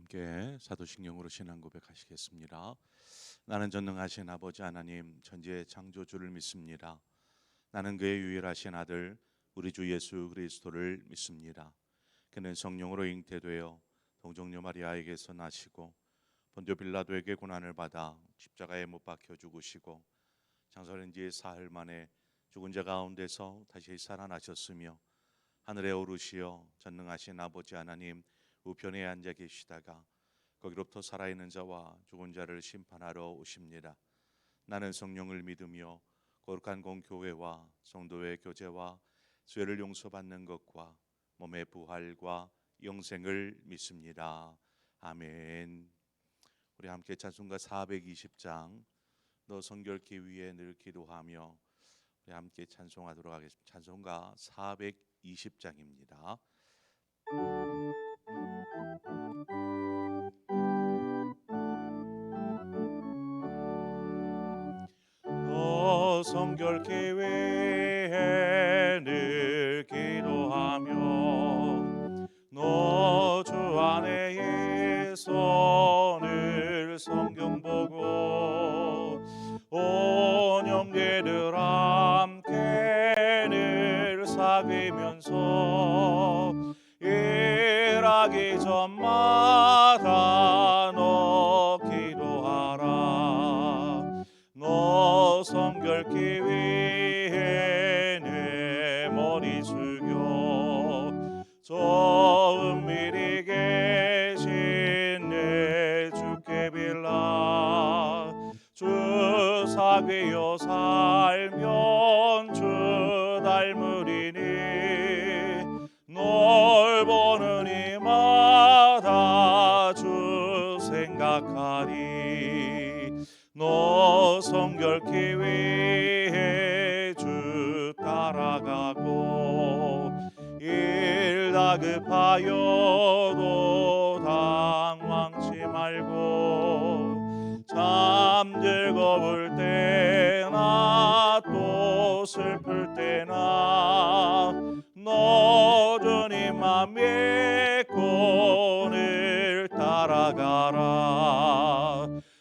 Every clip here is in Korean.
함께 사도신경으로 신앙 고백하시겠습니다. 나는 전능하신 아버지 하나님 천지의 창조주를 믿습니다. 나는 그의 유일하신 아들 우리 주 예수 그리스도를 믿습니다. 그는 성령으로 잉태되어 동정녀 마리아에게서 나시고 본디오 빌라도에게 고난을 받아 십자가에 못 박혀 죽으시고 장사된 지 사흘 만에 죽은 자 가운데서 다시 살아나셨으며 하늘에 오르시어 전능하신 아버지 하나님 우편에 앉아 계시다가 거기로부터 살아있는 자와 죽은 자를 심판하러 오십니다. 나는 성령을 믿으며 거룩한 공교회와 성도의 교제와 죄를 용서받는 것과 몸의 부활과 영생을 믿습니다. 아멘. 우리 함께 찬송가 420장 너 성결케 위해 늘 기도하며 우리 함께 찬송하도록 하겠습니다. 찬송가 420장입니다. 너 성결케 위해 늘 기도하며 너 주 안에 있어 늘 성경 보고 온 형제들 함께 늘 사귀면서 일하기 전마다 너 기도하라. 너 성결케 위해 내 머리 숙여 저 은밀히 계신 내 주께 빌라. 주 사귀어 살면 주 닮으리니 널 보는 이마다 주 생각하리. 너 성결케 위해 주 따라가고 일 다급하여도 당황치 말고 참 즐거울 때나 또 슬플 때나 너 주님만 믿고 늘 따라가라.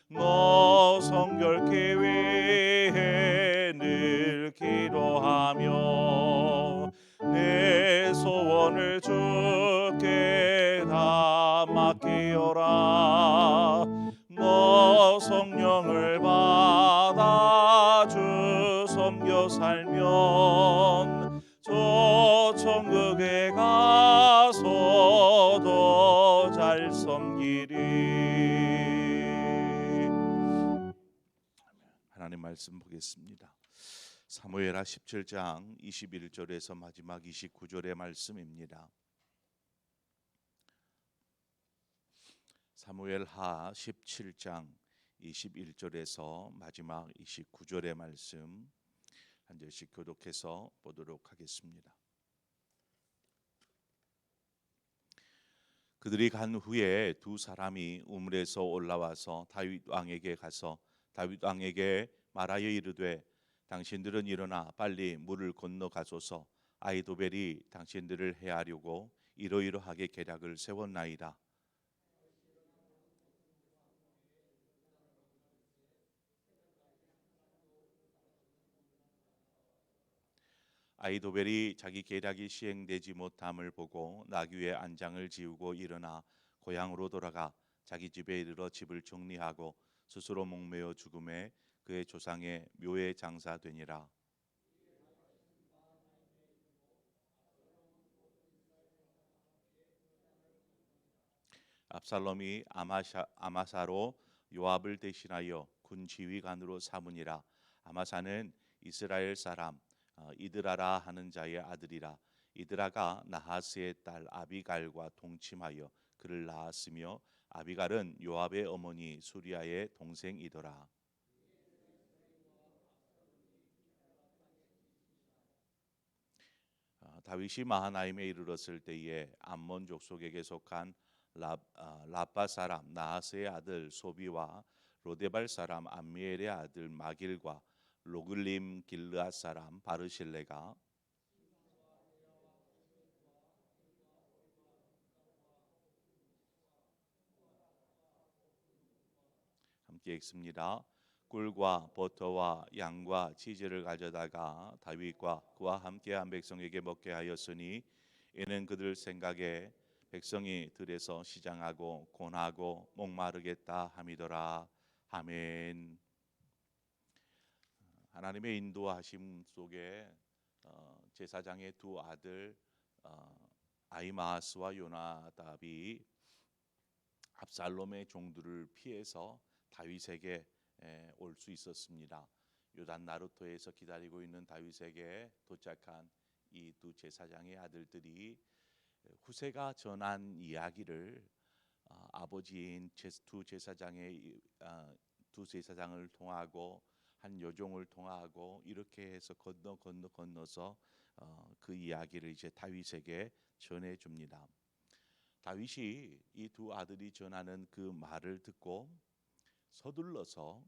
너 성결케 위해 늘 기도하며 내 소원을 주께 다 맡기어라. 너 성령을 받아 주 섬겨 살면 저 천국에 가서 더 잘 섬기리. 하나님 말씀 보겠습니다. 사무엘하 17장 21절에서 마지막 29절의 말씀입니다. 사무엘하 17장 21절에서 마지막 29절의 말씀 한 절씩 교독해서 보도록 하겠습니다. 그들이 간 후에 두 사람이 우물에서 올라와서 다윗 왕에게 가서 다윗 왕에게 말하여 이르되 당신들은 일어나 빨리 물을 건너가소서. 아히도벨이 당신들을 해하려고 이러이러하게 계략을 세웠나이다. 아히도벨이 자기 계략이 시행되지 못함을 보고 나귀의 안장을 지우고 일어나 고향으로 돌아가 자기 집에 이르러 집을 정리하고 스스로 목매어 죽음에 그의 조상의 묘에 장사되니라. 압살롬이 아마사로 요압을 대신하여 군 지휘관으로 삼으니라. 아마사는 이스라엘 사람 이드라라 하는 자의 아들이라. 이드라가 나하스의 딸 아비갈과 동침하여 그를 낳았으며 아비갈은 요압의 어머니 수리아의 동생이더라. 다윗이 마하나임에 이르렀을 때에 암몬 족속에게 속한 라빠 사람 나하스의 아들 소비와 로데발 사람 암미엘의 아들 마길과 로글림 길르앗 사람 바르실레가 함께 읽습니다. 꿀과 버터와 양과 치즈를 가져다가 다윗과 그와 함께한 백성에게 먹게 하였으니 이는 그들 생각에 백성이 들에서 시장하고 곤하고 목마르겠다 함이더라. 아멘. 하나님의 인도하심 속에 제사장의 두 아들 아히마아스와 요나답이 압살롬의 종들을 피해서 다윗에게 올 수 있었습니다. 요단 나루토에서 기다리고 있는 다윗에게 도착한 이 두 제사장의 아들들이 후세가 전한 이야기를 아버지인 두 제사장을 통하고 한 여종을 통하고 이렇게 해서 건너서 그 이야기를 이제 다윗에게 전해 줍니다. 다윗이 이 두 아들이 전하는 그 말을 듣고 서둘러서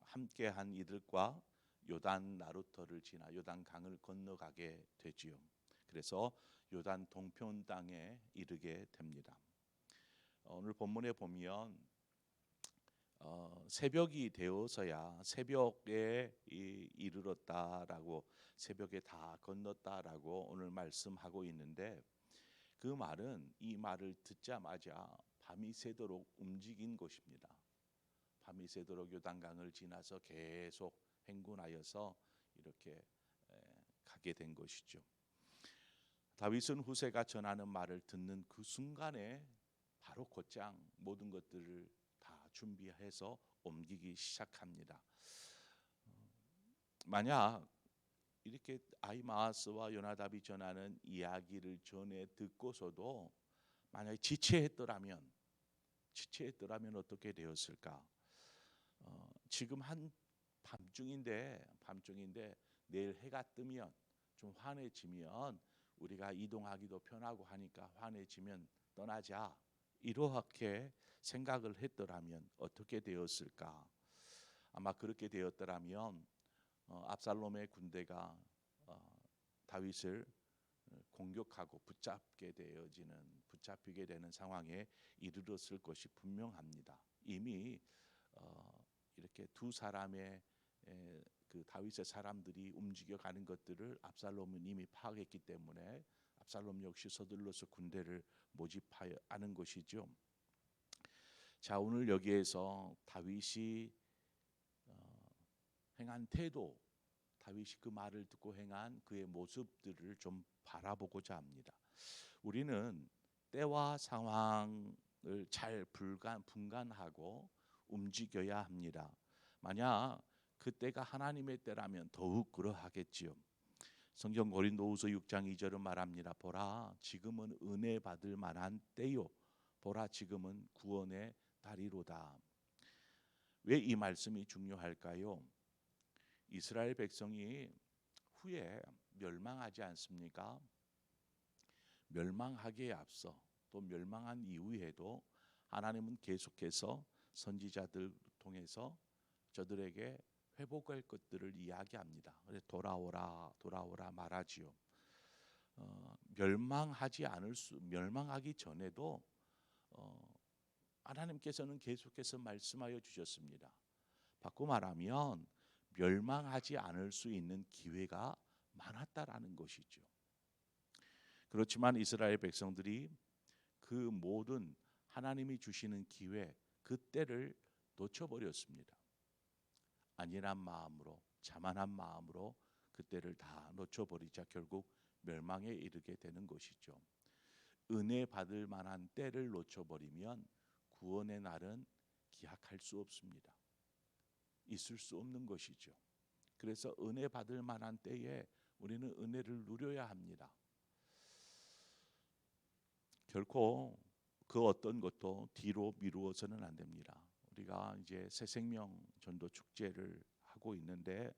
함께한 이들과 요단 나루터를 지나 요단 강을 건너가게 되지요. 그래서 요단 동편 땅에 이르게 됩니다. 오늘 본문에 보면 새벽이 되어서야 새벽에 이르렀다라고 새벽에 다 건넜다라고 오늘 말씀하고 있는데 그 말은 이 말을 듣자마자 밤이 새도록 움직인 것입니다. 밤이 새도록 요단강을 지나서 계속 행군하여서 이렇게 가게 된 것이죠. 다윗은 후세가 전하는 말을 듣는 그 순간에 바로 곧장 모든 것들을 다 준비해서 옮기기 시작합니다. 만약 이렇게 아히마아스와 요나답이 전하는 이야기를 전해 듣고서도 만약에 지체했더라면 어떻게 되었을까? 지금 한 밤중인데 내일 해가 뜨면 좀 환해지면 우리가 이동하기도 편하고 하니까 환해지면 떠나자 이렇게 생각을 했더라면 어떻게 되었을까? 아마 그렇게 되었더라면 압살롬의 군대가 다윗을 공격하고 붙잡히게 되는 상황에 이르렀을 것이 분명합니다. 이미 이렇게 두 사람의 그 다윗의 사람들이 움직여가는 것들을 압살롬은 이미 파악했기 때문에 압살롬 역시 서둘러서 군대를 모집하여 하는 것이죠. 자, 오늘 여기에서 다윗이 행한 태도, 다윗이 그 말을 듣고 행한 그의 모습들을 좀 바라보고자 합니다. 우리는 때와 상황을 잘 분간하고 움직여야 합니다. 만약 그때가 하나님의 때라면 더욱 그러하겠지요. 성경 고린도후서 6장 2절은 말합니다. 보라 지금은 은혜 받을 만한 때요. 보라 지금은 구원의 달이로다. 왜 이 말씀이 중요할까요? 이스라엘 백성이 후에 멸망하지 않습니까? 멸망하기에 앞서 또 멸망한 이후에도 하나님은 계속해서 선지자들 통해서 저들에게 회복할 것들을 이야기합니다. 그래서 돌아오라 말하지요. 멸망하기 전에도 하나님께서는 계속해서 말씀하여 주셨습니다. 바꿔 말하면 멸망하지 않을 수 있는 기회가 많았다라는 것이죠. 그렇지만 이스라엘 백성들이 그 모든 하나님이 주시는 기회, 그 때를 놓쳐버렸습니다. 안일한 마음으로, 자만한 마음으로 그 때를 다 놓쳐버리자 결국 멸망에 이르게 되는 것이죠. 은혜 받을 만한 때를 놓쳐버리면 구원의 날은 기약할 수 없습니다. 있을 수 없는 것이죠. 그래서 은혜 받을 만한 때에 우리는 은혜를 누려야 합니다. 결코 그 어떤 것도 뒤로 미루어서는 안 됩니다. 우리가 이제 새생명 전도 축제를 하고 있는데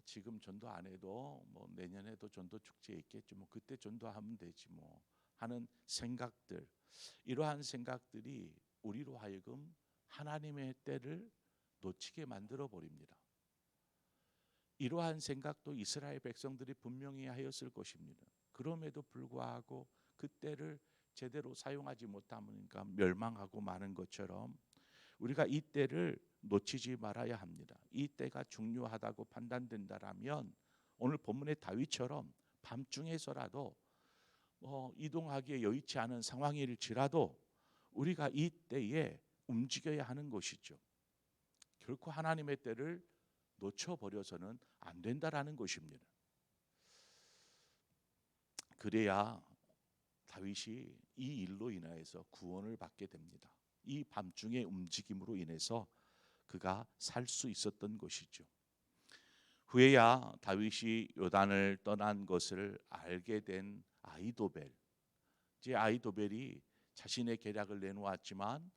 지금 전도 안 해도 내년에도 전도 축제 있겠지 그때 전도하면 되지 하는 생각들, 이러한 생각들이 우리로 하여금 하나님의 때를 놓치게 만들어 버립니다. 이러한 생각도 이스라엘 백성들이 분명히 하였을 것입니다. 그럼에도 불구하고 그 때를 제대로 사용하지 못하니까 멸망하고 마는 것처럼 우리가 이 때를 놓치지 말아야 합니다. 이 때가 중요하다고 판단된다라면 오늘 본문의 다윗처럼 밤중에서라도 이동하기에 여의치 않은 상황일지라도 우리가 이 때에 움직여야 하는 것이죠. 결코 하나님의 때를 놓쳐버려서는 안 된다라는 것입니다. 그래야 다윗이 이 일로 인하여서 구원을 받게 됩니다. 이 밤중의 움직임으로 인해서 그가 살 수 있었던 것이죠. 후에야 다윗이 요단을 떠난 것을 알게 된 아히도벨. 이제 아히도벨이 자신의 계략을 내놓았지만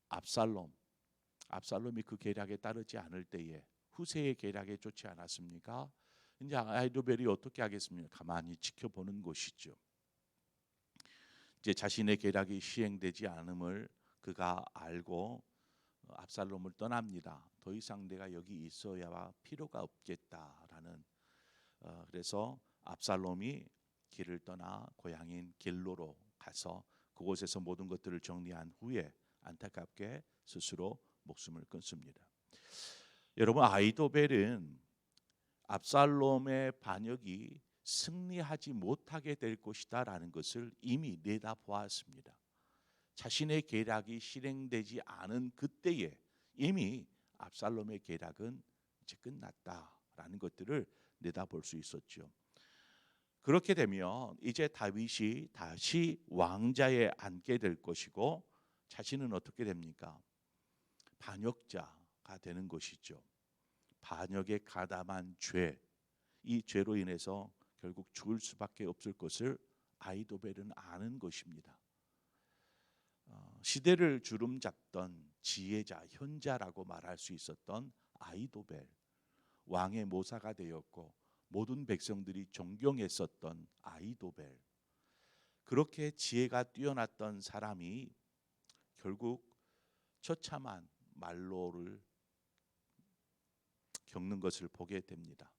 압살롬이 그 계략에 따르지 않을 때에 후세의 계략에 쫓지 않았습니까? 이제 아히도벨이 어떻게 하겠습니까? 가만히 지켜보는 것이죠. 이제 자신의 계략이 시행되지 않음을 그가 알고 압살롬을 떠납니다. 더 이상 내가 여기 있어야 필요가 없겠다라는 그래서 압살롬이 길을 떠나 고향인 길로로 가서 그곳에서 모든 것들을 정리한 후에 안타깝게 스스로 목숨을 끊습니다. 여러분, 아히도벨은 압살롬의 반역이 승리하지 못하게 될 것이다라는 것을 이미 내다보았습니다. 자신의 계략이 실행되지 않은 그때에 이미 압살롬의 계략은 이제 끝났다라는 것들을 내다볼 수 있었죠. 그렇게 되면 이제 다윗이 다시 왕자에 앉게 될 것이고 자신은 어떻게 됩니까? 반역자가 되는 것이죠. 반역에 가담한 죄, 이 죄로 인해서 결국 죽을 수밖에 없을 것을 아히도벨은 아는 것입니다. 시대를 주름잡던 지혜자, 현자라고 말할 수 있었던 아히도벨, 왕의 모사가 되었고 모든 백성들이 존경했었던 아히도벨, 그렇게 지혜가 뛰어났던 사람이 결국 처참한 말로를 겪는 것을 보게 됩니다.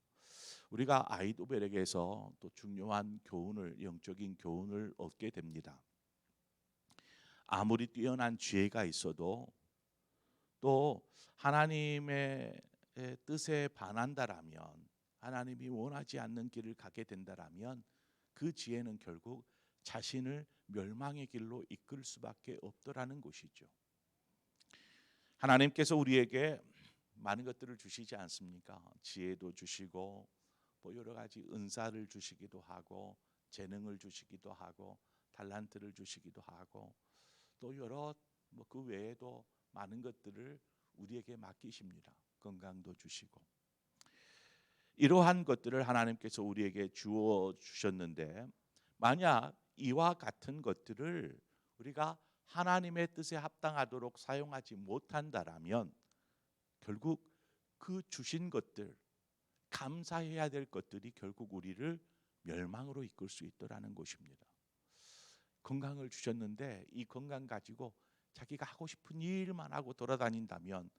우리가 아히도벨에게서 또 중요한 교훈을, 영적인 교훈을 얻게 됩니다. 아무리 뛰어난 지혜가 있어도 또 하나님의 뜻에 반한다라면, 하나님이 원하지 않는 길을 가게 된다라면 그 지혜는 결국 자신을 멸망의 길로 이끌 수밖에 없더라는 것이죠. 하나님께서 우리에게 많은 것들을 주시지 않습니까? 지혜도 주시고 뭐 여러 가지 은사를 주시기도 하고 재능을 주시기도 하고 달란트를 주시기도 하고 또 여러 그 외에도 많은 것들을 우리에게 맡기십니다. 건강도 주시고 이러한 것들을 하나님께서 우리에게 주어 주셨는데 만약 이와 같은 것들을 우리가 하나님의 뜻에 합당하도록 사용하지 못한다라면 결국 그 주신 것들, 감사해야 될 것들이 결국 우리를 멸망으로 이끌 수 있더라는 것입니다. 건강을 주셨는데 이 건강 가지고 자기가 하고 싶은 일만 하고 돌아다닌다면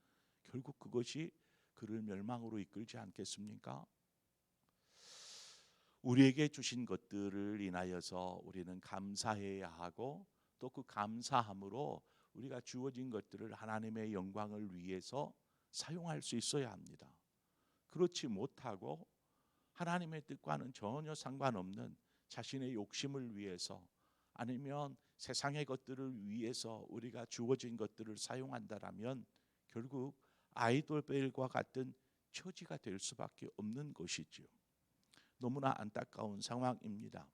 결국 그것이 그를 멸망으로 이끌지 않겠습니까? 우리에게 주신 것들을 인하여서 우리는 감사해야 하고 또 그 감사함으로 우리가 주어진 것들을 하나님의 영광을 위해서 사용할 수 있어야 합니다. 그렇지 못하고 하나님의 뜻과는 전혀 상관없는 자신의 욕심을 위해서 아니면 세상의 것들을 위해서 우리가 주어진 것들을 사용한다라면 결국 아히도벨과 같은 처지가 될 수밖에 없는 것이죠. 너무나 안타까운 상황입니다.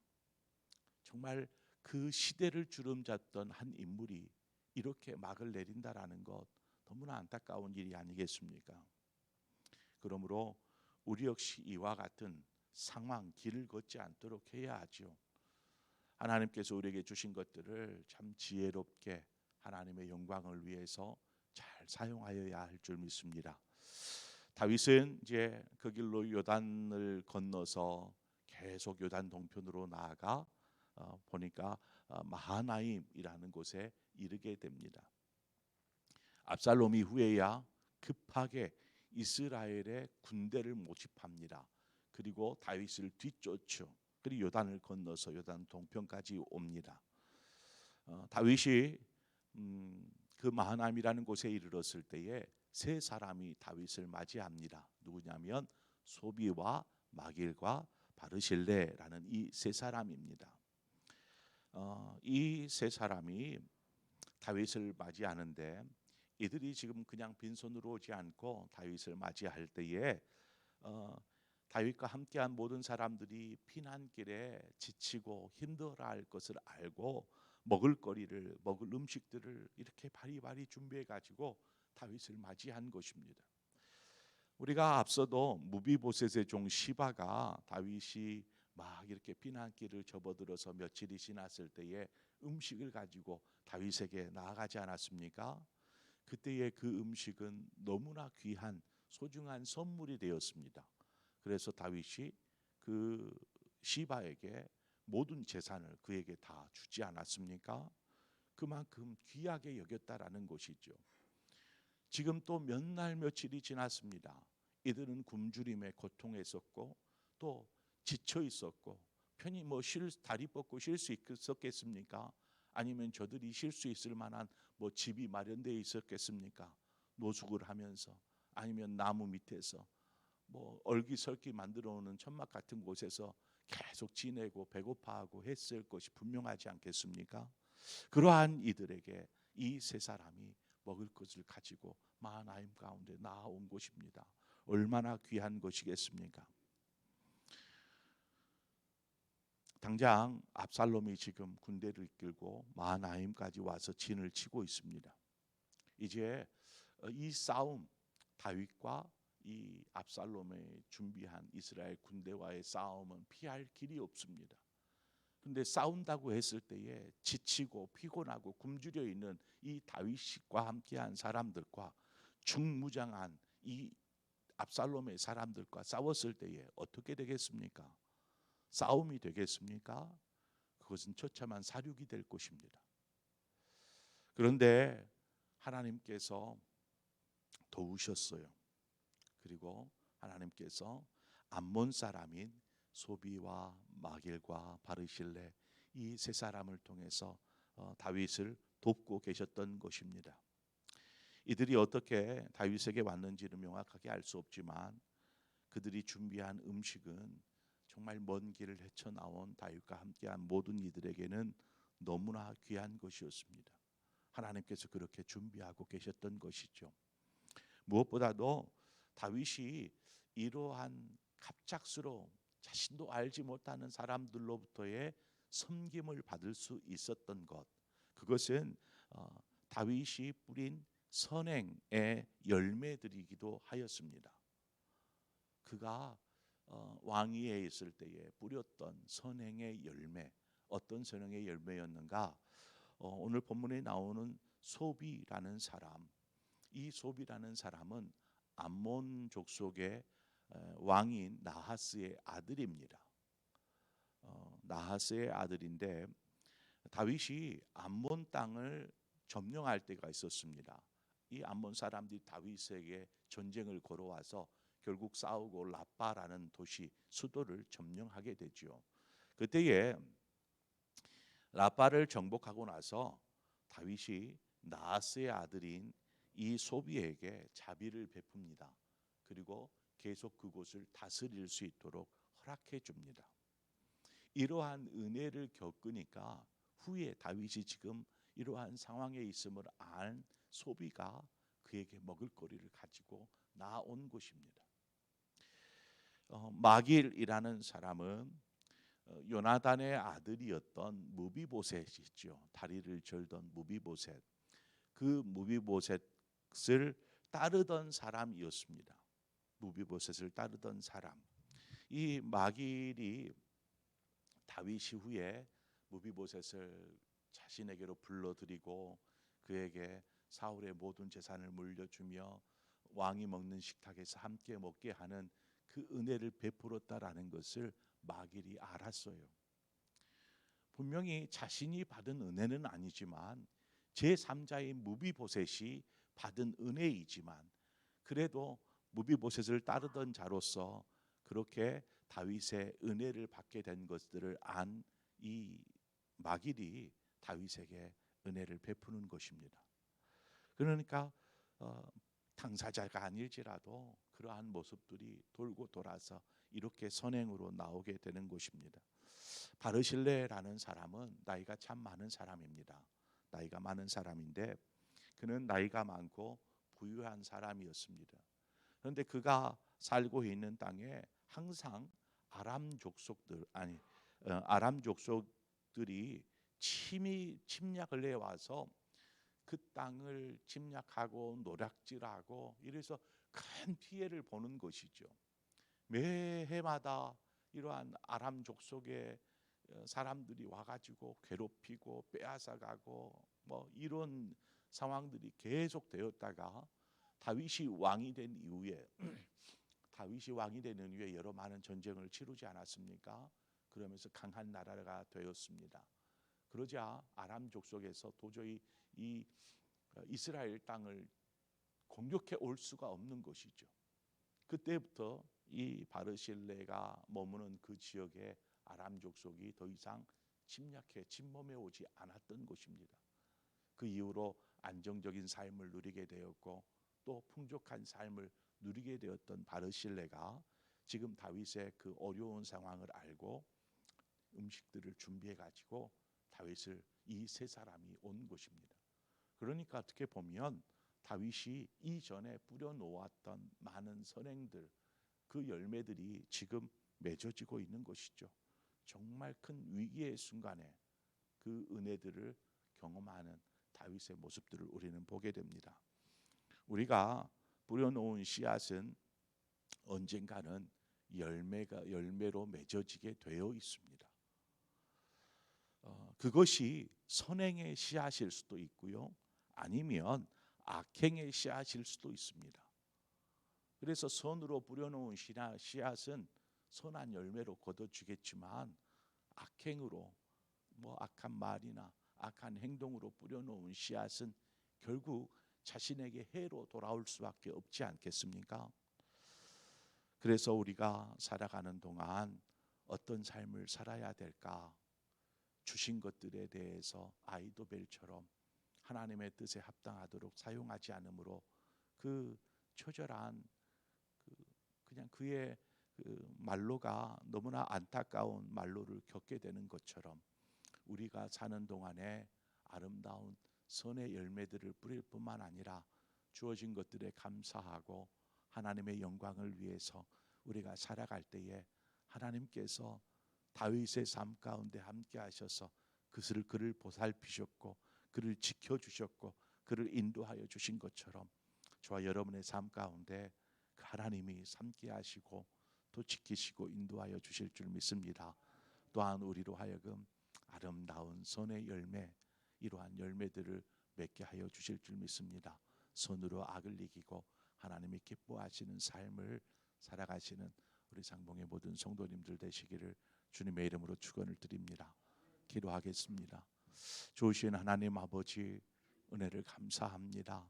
정말 그 시대를 주름잡던 한 인물이 이렇게 막을 내린다라는 것 너무나 안타까운 일이 아니겠습니까? 그러므로 우리 역시 이와 같은 상황, 길을 걷지 않도록 해야 하죠. 하나님께서 우리에게 주신 것들을 참 지혜롭게 하나님의 영광을 위해서 잘 사용하여야 할 줄 믿습니다. 다윗은 이제 그 길로 요단을 건너서 계속 요단 동편으로 나아가 보니까 마하나임이라는 곳에 이르게 됩니다. 압살롬이 후에야 급하게 이스라엘의 군대를 모집합니다. 그리고 다윗을 뒤쫓죠. 그리고 요단을 건너서 요단 동편까지 옵니다. 다윗이 그 마하나임이라는 곳에 이르렀을 때에 세 사람이 다윗을 맞이합니다. 누구냐면 소비와 마길과 바르실레라는 이 세 사람입니다. 이 세 사람이 다윗을 맞이하는데, 이들이 지금 그냥 빈손으로 오지 않고 다윗을 맞이할 때에 다윗과 함께한 모든 사람들이 피난길에 지치고 힘들어할 것을 알고 먹을 음식들을 이렇게 바리바리 준비해 가지고 다윗을 맞이한 것입니다. 우리가 앞서도 무비보셋의 종 시바가 다윗이 막 이렇게 피난길을 접어들어서 며칠이 지났을 때에 음식을 가지고 다윗에게 나아가지 않았습니까? 그때의 그 음식은 너무나 귀한 소중한 선물이 되었습니다. 그래서 다윗이 그 시바에게 모든 재산을 그에게 다 주지 않았습니까? 그만큼 귀하게 여겼다라는 것이죠. 지금 또 몇 날 며칠이 지났습니다. 이들은 굶주림에 고통했었고 또 지쳐 있었고, 편히 다리 뻗고 쉴 수 있었겠습니까? 아니면 저들이 쉴 수 있을 만한 집이 마련되어 있었겠습니까? 노숙을 하면서, 아니면 나무 밑에서 얼기설기 만들어 오는 천막 같은 곳에서 계속 지내고 배고파하고 했을 것이 분명하지 않겠습니까? 그러한 이들에게 이 세 사람이 먹을 것을 가지고 마하나임 가운데 나아온 것입니다. 얼마나 귀한 것이겠습니까? 당장 압살롬이 지금 군대를 이끌고 마하나임까지 와서 진을 치고 있습니다. 이제 이 싸움, 다윗과 이 압살롬의 준비한 이스라엘 군대와의 싸움은 피할 길이 없습니다. 그런데 싸운다고 했을 때에 지치고 피곤하고 굶주려 있는 이 다윗과 함께한 사람들과 중무장한 이 압살롬의 사람들과 싸웠을 때에 어떻게 되겠습니까? 싸움이 되겠습니까? 그것은 처참한 사륙이 될 것입니다. 그런데 하나님께서 도우셨어요. 그리고 하나님께서 암몬 사람인 소비와 마길과 바르실레 이 세 사람을 통해서 다윗을 돕고 계셨던 것입니다. 이들이 어떻게 다윗에게 왔는지는 명확하게 알 수 없지만 그들이 준비한 음식은 정말 먼 길을 헤쳐나온 다윗과 함께한 모든 이들에게는 너무나 귀한 것이었습니다. 하나님께서 그렇게 준비하고 계셨던 것이죠. 무엇보다도 다윗이 이러한 갑작스러운 자신도 알지 못하는 사람들로부터의 섬김을 받을 수 있었던 것, 그것은 다윗이 뿌린 선행의 열매들이기도 하였습니다. 그가 왕위에 있을 때에 뿌렸던 선행의 열매, 어떤 선행의 열매였는가? 오늘 본문에 나오는 소비라는 사람, 이 소비라는 사람은 암몬 족속의 왕인 나하스의 아들입니다. 나하스의 아들인데 다윗이 암몬 땅을 점령할 때가 있었습니다. 이 암몬 사람들이 다윗에게 전쟁을 걸어와서 결국 싸우고 라빠라는 도시 수도를 점령하게 되죠. 그때에 라빠를 정복하고 나서 다윗이 나하스의 아들인 이 소비에게 자비를 베풉니다. 그리고 계속 그곳을 다스릴 수 있도록 허락해 줍니다. 이러한 은혜를 겪으니까 후에 다윗이 지금 이러한 상황에 있음을 안 소비가 그에게 먹을 거리를 가지고 나온 것입니다. 마길이라는 사람은 요나단의 아들이었던 무비보셋이죠. 다리를 절던 무비보셋. 그 무비보셋을 따르던 사람이었습니다. 무비보셋을 따르던 사람. 이 마길이 다윗이 후에 무비보셋을 자신에게로 불러들이고 그에게 사울의 모든 재산을 물려주며 왕이 먹는 식탁에서 함께 먹게 하는 그 은혜를 베풀었다라는 것을 마길이 알았어요. 분명히 자신이 받은 은혜는 아니지만 제3자인 무비보셋이 받은 은혜이지만 그래도 무비보셋을 따르던 자로서 그렇게 다윗의 은혜를 받게 된 것들을 안 이 마길이 다윗에게 은혜를 베푸는 것입니다. 그러니까 당사자가 아닐지라도 그러한 모습들이 돌고 돌아서 이렇게 선행으로 나오게 되는 것입니다. 바르실레라는 사람은 나이가 참 많은 사람입니다. 나이가 많은 사람인데 그는 나이가 많고 부유한 사람이었습니다. 그런데 그가 살고 있는 땅에 항상 아람 족속들이 침략을 해와서 그 땅을 침략하고 노략질하고 이래서 큰 피해를 보는 것이죠. 매해마다 이러한 아람 족속의 사람들이 와가지고 괴롭히고 빼앗아가고 뭐 이런 상황들이 계속 되었다가 다윗이 왕이 된 이후에 다윗이 왕이 되는 이후에 여러 많은 전쟁을 치르지 않았습니까? 그러면서 강한 나라가 되었습니다. 그러자 아람 족속에서 도저히 이 이스라엘 땅을 공격해 올 수가 없는 것이죠. 그때부터 이 바르실레가 머무는 그 지역에 아람 족속이 더 이상 침범해 오지 않았던 것입니다. 그 이후로 안정적인 삶을 누리게 되었고 또 풍족한 삶을 누리게 되었던 바르실레가 지금 다윗의 그 어려운 상황을 알고 음식들을 준비해 가지고 다윗을 이 세 사람이 온 것입니다. 그러니까 어떻게 보면 다윗이 이전에 뿌려 놓았던 많은 선행들 그 열매들이 지금 맺어지고 있는 것이죠. 정말 큰 위기의 순간에 그 은혜들을 경험하는 다윗의 모습들을 우리는 보게 됩니다. 우리가 뿌려놓은 씨앗은 언젠가는 열매로 맺어지게 되어 있습니다. 그것이 선행의 씨앗일 수도 있고요, 아니면 악행의 씨앗일 수도 있습니다. 그래서 선으로 뿌려놓은 씨앗은 선한 열매로 거둬주겠지만 악행으로 악한 말이나 악한 행동으로 뿌려놓은 씨앗은 결국 자신에게 해로 돌아올 수밖에 없지 않겠습니까? 그래서 우리가 살아가는 동안 어떤 삶을 살아야 될까? 주신 것들에 대해서 아이도벨처럼 하나님의 뜻에 합당하도록 사용하지 않으므로 그 처절한 그냥 그의 말로가 너무나 안타까운 말로를 겪게 되는 것처럼 우리가 사는 동안에 아름다운 선의 열매들을 뿌릴 뿐만 아니라 주어진 것들에 감사하고 하나님의 영광을 위해서 우리가 살아갈 때에 하나님께서 다윗의 삶 가운데 함께 하셔서 그를 보살피셨고 그를 지켜주셨고 그를 인도하여 주신 것처럼 저와 여러분의 삶 가운데 그 하나님이 함께 하시고 또 지키시고 인도하여 주실 줄 믿습니다. 또한 우리로 하여금 아름다운 선의 열매, 이러한 열매들을 맺게 하여 주실 줄 믿습니다. 선으로 악을 이기고 하나님이 기뻐하시는 삶을 살아가시는 우리 상봉의 모든 성도님들 되시기를 주님의 이름으로 축원을 드립니다. 기도하겠습니다. 좋으신 하나님 아버지, 은혜를 감사합니다.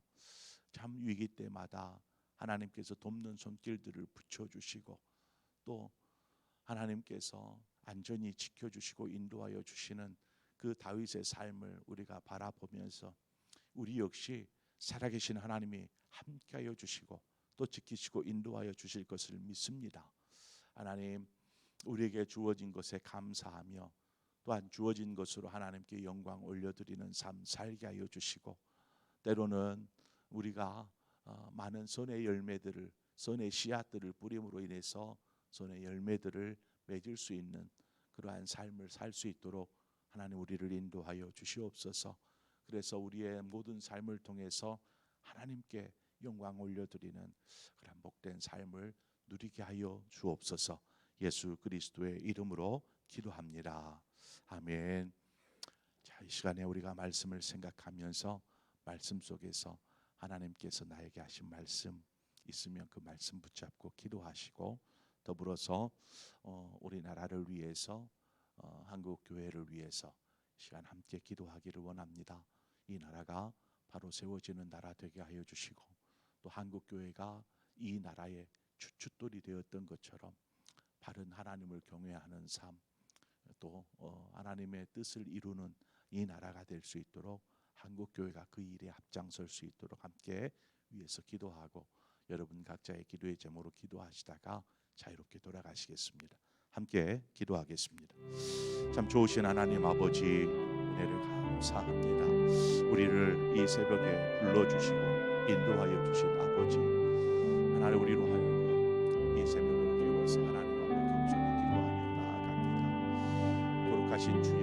참 위기 때마다 하나님께서 돕는 손길들을 붙여주시고 또 하나님께서 안전히 지켜주시고 인도하여 주시는 그 다윗의 삶을 우리가 바라보면서 우리 역시 살아계신 하나님이 함께하여 주시고 또 지키시고 인도하여 주실 것을 믿습니다. 하나님, 우리에게 주어진 것에 감사하며 또한 주어진 것으로 하나님께 영광 올려드리는 삶 살게 하여 주시고 때로는 우리가 많은 선의 열매들을 선의 씨앗들을 뿌림으로 인해서 선의 열매들을 맺을 수 있는 그러한 삶을 살 수 있도록 하나님 우리를 인도하여 주시옵소서. 그래서 우리의 모든 삶을 통해서 하나님께 영광 올려드리는 그런 복된 삶을 누리게 하여 주옵소서. 예수 그리스도의 이름으로 기도합니다. 아멘. 자, 이 시간에 우리가 말씀을 생각하면서 말씀 속에서 하나님께서 나에게 하신 말씀 있으면 그 말씀 붙잡고 기도하시고 더불어서 우리나라를 위해서 한국 교회를 위해서 시간 함께 기도하기를 원합니다. 이 나라가 바로 세워지는 나라 되게 하여 주시고 또 한국 교회가 이 나라의 주춧돌이 되었던 것처럼 바른 하나님을 경외하는 삶 또 하나님의 뜻을 이루는 이 나라가 될 수 있도록 한국 교회가 그 일에 앞장설 수 있도록 함께 위해서 기도하고 여러분 각자의 기도의 제목으로 기도하시다가 자유롭게 돌아가시겠습니다. 함께 기도하겠습니다. 참 좋으신 하나님 아버지, 은혜를 감사합니다. 우리를 이 새벽에 불러주시고 인도하여 주신 아버지 하나님, 우리로 하여금 이 새벽을 깨워서 하나님 앞에 겸손히 기도하며 나아갑니다. 거룩하신 주